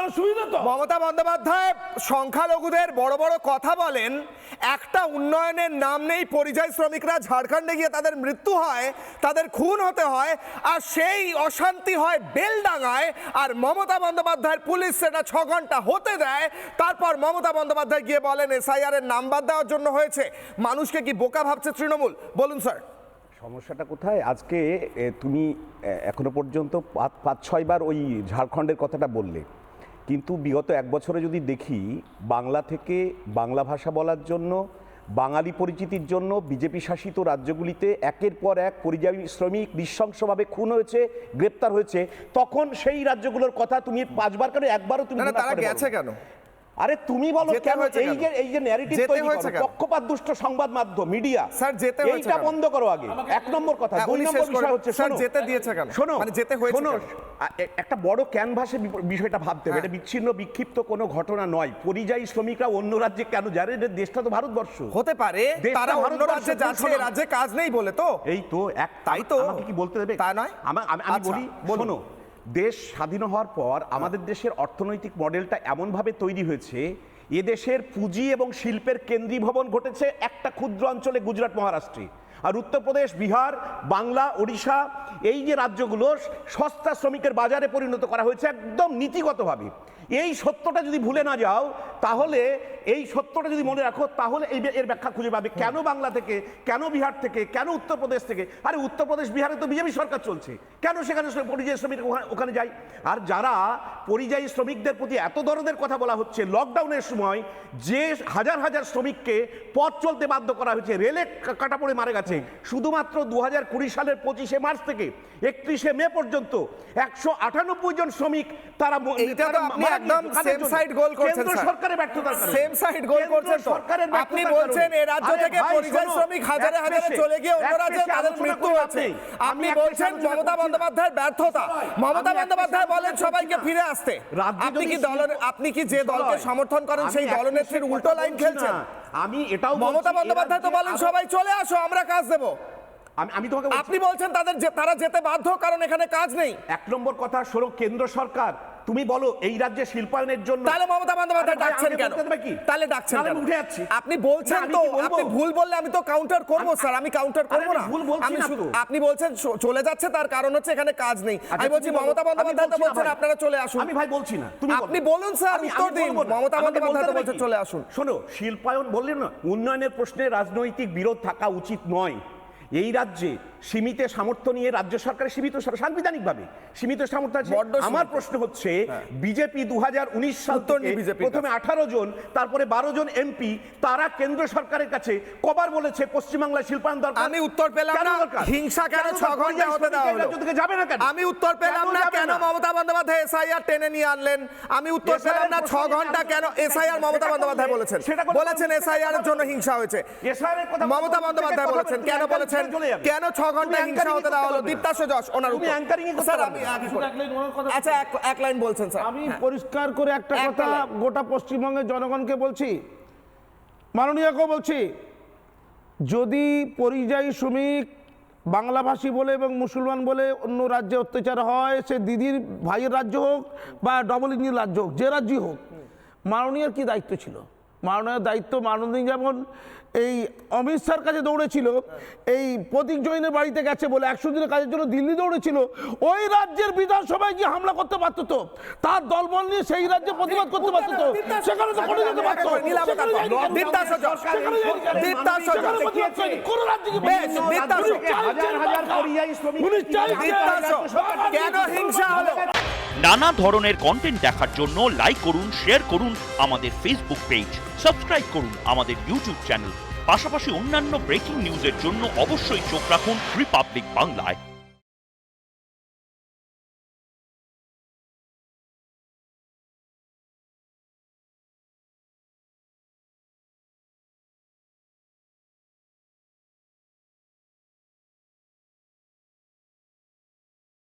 অসুবিধা তো। মমতা বন্দ্যোপাধ্যায় সংখ্যালঘুদের বড় বড় কথা বলেন, একটা উন্নয়নের নাম নেই। পরিযায়ী শ্রমিকরা ঝাড়খণ্ডে গিয়ে তাদের মৃত্যু হয়, তাদের খুন হতে হয়, আর সেই অশান্তি হয় বেলডাঙ্গায়, আর মমতা বন্দ্যোপাধ্যায়ের পুলিশ সেটা 6 ঘন্টা হতে দেয়। তারপর মমতা বন্দ্যোপাধ্যায় গিয়ে বলেন এসআইআর এর নাম বাদ দেওয়ার জন্য হয়েছে। মানুষকে কি বোকা ভাবছে তৃণমূল? বলুন স্যার। সমস্যাটা কোথায়? আজকে তুমি এখনো পর্যন্ত 5-6 বার ওই ঝাড়খণ্ডের কথাটা বললে, কিন্তু বিগত 1 বছরে যদি দেখি, বাংলা থেকে বাংলা ভাষা বলার জন্য, বাঙালি পরিচিতির জন্য বিজেপি শাসিত রাজ্যগুলিতে একের পর এক পরিযায়ী শ্রমিক নৃশংসভাবে খুন হয়েছে, গ্রেপ্তার হয়েছে। তখন সেই রাজ্যগুলোর কথা তুমি 5 বার করে, একবারও তুমি তারা গেছে কেন? আরে তুমি বলো কেন? এই যে ন্যারেটিভ তৈরি করো, পক্ষপাত দুষ্ট সংবাদ মাধ্যম, মিডিয়া, স্যার যেতে হয়েছে এইটা বন্ধ করো আগে। 1 নম্বর কথা। 2 নম্বর বিষয় হচ্ছে, স্যার যেতে দিয়েছে কেন? শোনো, মানে যেতে হয়েছে কেন? একটা বড় ক্যানভাসে বিষয়টা ভাবতে হবে। এটা বিচ্ছিন্ন বিক্ষিপ্ত কোনো ঘটনা নয়। পরিযায়ী শ্রমিকরা অন্য রাজ্যে কেন যায়? এর দেশটা তো ভারতবর্ষ। হতে পারে তারা অন্য রাজ্যে যাচ্ছে, রাজ্যে কাজ নেই বলে তো। এই তো তাই তো আমাকে কি বলতে দেবে? তা নয়, আমি বলি, শোনো, দেশ স্বাধীন হওয়ার পর আমাদের দেশের অর্থনৈতিক মডেলটা এমনভাবে তৈরি হয়েছে, এদেশের পুঁজি এবং শিল্পের কেন্দ্রীভবন ঘটেছে একটা ক্ষুদ্র অঞ্চলে, গুজরাট মহারাষ্ট্রে। আর উত্তরপ্রদেশ, বিহার, বাংলা, ওড়িশা, এই যে রাজ্যগুলো সস্তা শ্রমিকের বাজারে পরিণত করা হয়েছে একদম নীতিগতভাবে। এই সত্যটা যদি ভুলে না যাও, তাহলে এই সত্যটা যদি মনে রাখো, তাহলে এর ব্যাখ্যা খুঁজে পাবে। কেন বাংলা থেকে, কেন বিহার থেকে, কেন উত্তরপ্রদেশ থেকে? আরে উত্তরপ্রদেশ, বিহারে তো বিজেপি সরকার চলছে, কেন সেখানে পরিযায়ী শ্রমিক ওখানে যায়? আর যারা পরিযায়ী শ্রমিকদের প্রতি এত দরদের কথা বলা হচ্ছে, লকডাউনের সময় যে হাজার হাজার শ্রমিককে পথ চলতে বাধ্য করা হয়েছে, রেলে কাটা পড়ে মারা গেছে, শুধুমাত্র 2020 সালের 25শে মার্চ থেকে 31শে মে পর্যন্ত 198 জন শ্রমিক তারা একদম সেম সাইড গোল করছেন। সরকারের ব্যর্থতার কারণে সেম সাইড গোল করছেন তো। আপনি বলছেন এই রাজ্য থেকে পরিযায়ী শ্রমিক হাজারে হাজারে চলে গিয়ে অন্য রাজ্যে তাদের মৃত্যু হচ্ছে। আপনি বলছেন মমতা বন্দ্যোপাধ্যায়ের ব্যর্থতা। মমতা বন্দ্যোপাধ্যায় বলেন সবাইকে ফিরে আসতে। আপনি কি যে দলকে সমর্থন করেন সেই দলনেত্রীর উল্টো লাইন খেলছেন? আমি এটাও, মমতা বন্দ্যোপাধ্যায় তো বলেন সবাই চলে আসো, আমরা কাজ দেব। আমি তোমাকে, আপনি বলছেন তারা যেতে বাধ্য কারণ এখানে কাজ নেই। 1 নম্বর কথা, শোনো, কেন্দ্র সরকার, তুমি বলো এই রাজ্যে শিল্পায়নের জন্য, তাহলে মমতা বন্দ্যোপাধ্যায় ডাকছেন কেন? তাহলে ডাকছেন কেন? উঠে যাচ্ছি। আপনি বলছেন তো, আপনি ভুল বললে আমি তো কাউন্টার করব স্যার। আমি কাউন্টার করব না। আমি শুধু, আপনি বলছেন চলে যাচ্ছে তার কারণ হচ্ছে এখানে কাজ নেই। আমি বলছি মমতা বন্দ্যোপাধ্যায় তো বলছেন আপনারা চলে আসুন। আমি ভাই বলছি না, তুমি আপনি বলুন স্যার, উত্তর দিন। মমতা বন্দ্যোপাধ্যায় তো বলছেন চলে আসুন। শোনো, শিল্পায়ন বললেন না, উন্নয়নের প্রশ্নে রাজনৈতিক বিরোধ থাকা উচিত নয়। এই রাজ্যে সীমিত সামর্থ্য নিয়ে রাজ্য সরকারের সীমিত, সাংবিধানিকভাবে সীমিত সামর্থ্য আছে। আমার প্রশ্ন হচ্ছে, বিজেপি 2019 সাল থেকে প্রথমে 18 জন, তারপরে 12 জন এমপি, তারা কেন্দ্র সরকারের কাছে কবার বলেছে পশ্চিমবাংলায় শিল্পায়ন দরকার? আমি উত্তর পেলাম না। হিংসা কেন 6 ঘন্টা হতে দেওয়া হলো? যাবে না কেন? আমি উত্তর পেলাম না কেন মমতা বন্দ্যোপাধ্যায় এসআইআর টেনে নিয়ে আনলেন। আমি উত্তর পেলাম না 6 ঘন্টা কেন এসআইআর মমতা বন্দ্যোপাধ্যায় বলেছেন এসআইআর এর জন্য হিংসা হয়েছে। মমতা বন্দ্যোপাধ্যায় বলেছেন, কেন বলেছেন? কেন 6 ঘন্টা হিংসা হতে দেওয়া হলো? দীপ্তাশ যশ ওনার উপর স্যার আমি আচ্ছা এক লাইন বলছেন স্যার। আমি পরিষ্কার করে একটা কথা গোটা পশ্চিমবঙ্গের জনগণকে বলছি, মাননীয়কে বলছি, যদি পরিযায়ী শ্রমিক বাংলাভাষী বলে এবং মুসলমান বলে অন্য রাজ্যে অত্যাচার হয়, সে দিদির ভাইয়ের রাজ্য হোক বা ডবল ইঞ্জিন রাজ্য হোক, যে রাজ্যই হোক, মাননীয়ের কি দায়িত্ব ছিল? মাননীয় দায়িত্ব, মাননীয় যেমন এই অমিত শাহর কাছে দৌড়েছিল, এই প্রতীক জৈনের বাড়িতে গেছে বলে 100 দিনের কাজের জন্য দিল্লি দৌড়েছিল, ওই রাজ্যের বিধানসভায় গিয়ে হামলা করতে পারতো তো, তার দলবল নিয়ে সেই রাজ্যে প্রতিবাদ করতে পারতো তো, সেখানে তো করে যেতে পারতো। কেন হিংসা হলো? নানা ধরনের কন্টেন্ট দেখার জন্য লাইক করুন, শেয়ার করুন আমাদের ফেসবুক পেজ, সাবস্ক্রাইব করুন আমাদের ইউটিউব চ্যানেল। পাশাপাশি অন্যান্য ব্রেকিং নিউজের জন্য অবশ্যই চোখ রাখুন রিপাবলিক বাংলায়।